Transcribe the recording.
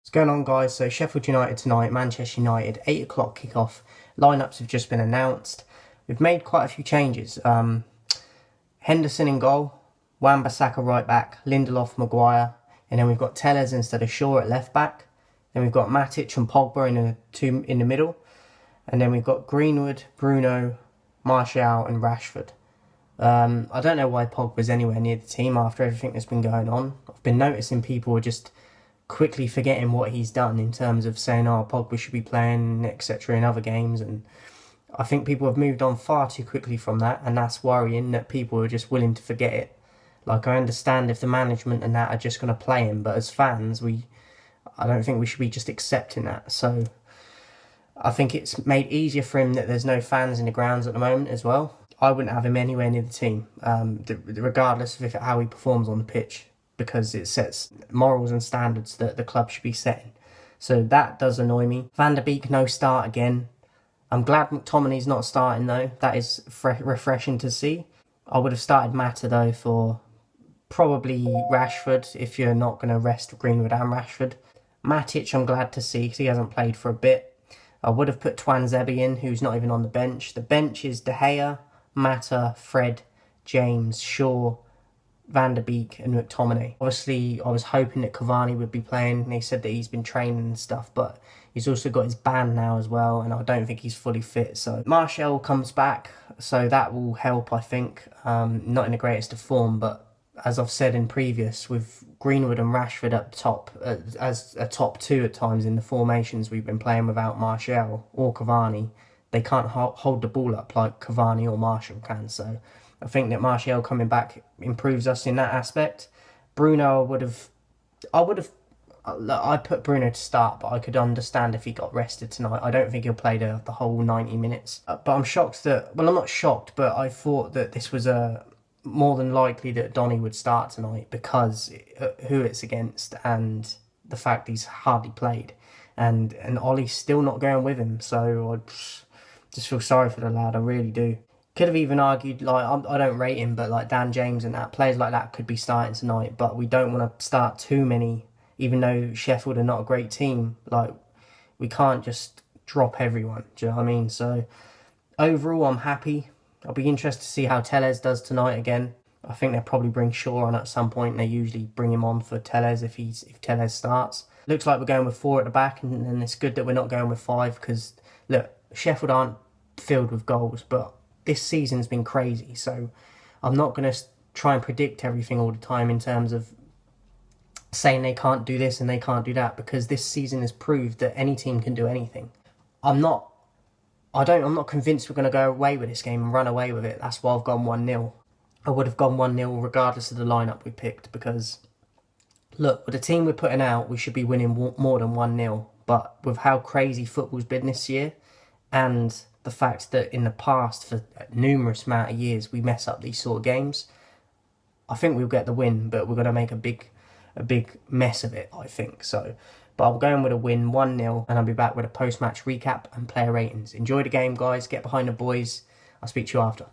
What's going on, guys? So Sheffield United tonight, Manchester United, 8 o'clock kickoff. Lineups have just been announced. We've made quite a few changes. Henderson in goal, Wan-Bissaka right back, Lindelof, Maguire, and then we've got Telles instead of Shaw at left back. Then we've got Matic and Pogba in the middle, and then we've got Greenwood, Bruno, Martial, and Rashford. I don't know why Pogba's anywhere near the team after everything that's been going on. I've been noticing people are just quickly forgetting what he's done in terms of saying, oh, Pogba should be playing, etc. in other games, and I think people have moved on far too quickly from that, and that's worrying that people are just willing to forget it. Like, I understand if the management and that are just going to play him, but as fans, I don't think we should be just accepting that. So I think it's made easier for him that there's no fans in the grounds at the moment as well. I wouldn't have him anywhere near the team, regardless of how he performs on the pitch, because it sets morals and standards that the club should be setting. So that does annoy me. Van der Beek, no start again. I'm glad McTominay's not starting though. That is refreshing to see. I would have started Mata though for probably Rashford if you're not going to rest Greenwood and Rashford. Matic I'm glad to see because he hasn't played for a bit. I would have put Twanzebe in, who's not even on the bench. The bench is De Gea, Mata, Fred, James, Shaw, Van der Beek and McTominay. Obviously, I was hoping that Cavani would be playing, and they said that he's been training and stuff, but he's also got his band now as well, and I don't think he's fully fit. So Martial comes back, so that will help, I think. Not in the greatest of form, but as I've said in previous, with Greenwood and Rashford up top, as a top two at times in the formations we've been playing without Martial or Cavani, they can't hold the ball up like Cavani or Martial can, so I think that Martial coming back improves us in that aspect. Bruno, I put Bruno to start, but I could understand if he got rested tonight. I don't think he'll play the whole 90 minutes. But I'm shocked that, well, I'm not shocked, but I thought that this was more than likely that Donny would start tonight because who it's against and the fact he's hardly played. And Ollie's still not going with him, so I just feel sorry for the lad, I really do. Could have even argued, like, I don't rate him, but like Dan James and that, players like that could be starting tonight, but we don't want to start too many, even though Sheffield are not a great team. Like, we can't just drop everyone, do you know what I mean? So, overall, I'm happy. I'll be interested to see how Telles does tonight again. I think they'll probably bring Shaw on at some point, and they usually bring him on for Telles if Telles starts. Looks like we're going with 4 at the back, and it's good that we're not going with 5, because, look, Sheffield aren't filled with goals, but this season's been crazy, so I'm not going to try and predict everything all the time in terms of saying they can't do this and they can't do that, because this season has proved that any team can do anything. I'm not convinced we're going to go away with this game and run away with it. That's why I've gone 1-0. I would have gone 1-0 regardless of the lineup we picked, because look, with the team we're putting out, we should be winning more than 1-0, but with how crazy football's been this year, and the fact that in the past, for numerous amount of years, we mess up these sort of games, I think we'll get the win, but we're going to make a big mess of it, I think. So, but I'm going with a win, 1-0, and I'll be back with a post-match recap and player ratings. Enjoy the game, guys. Get behind the boys. I'll speak to you after.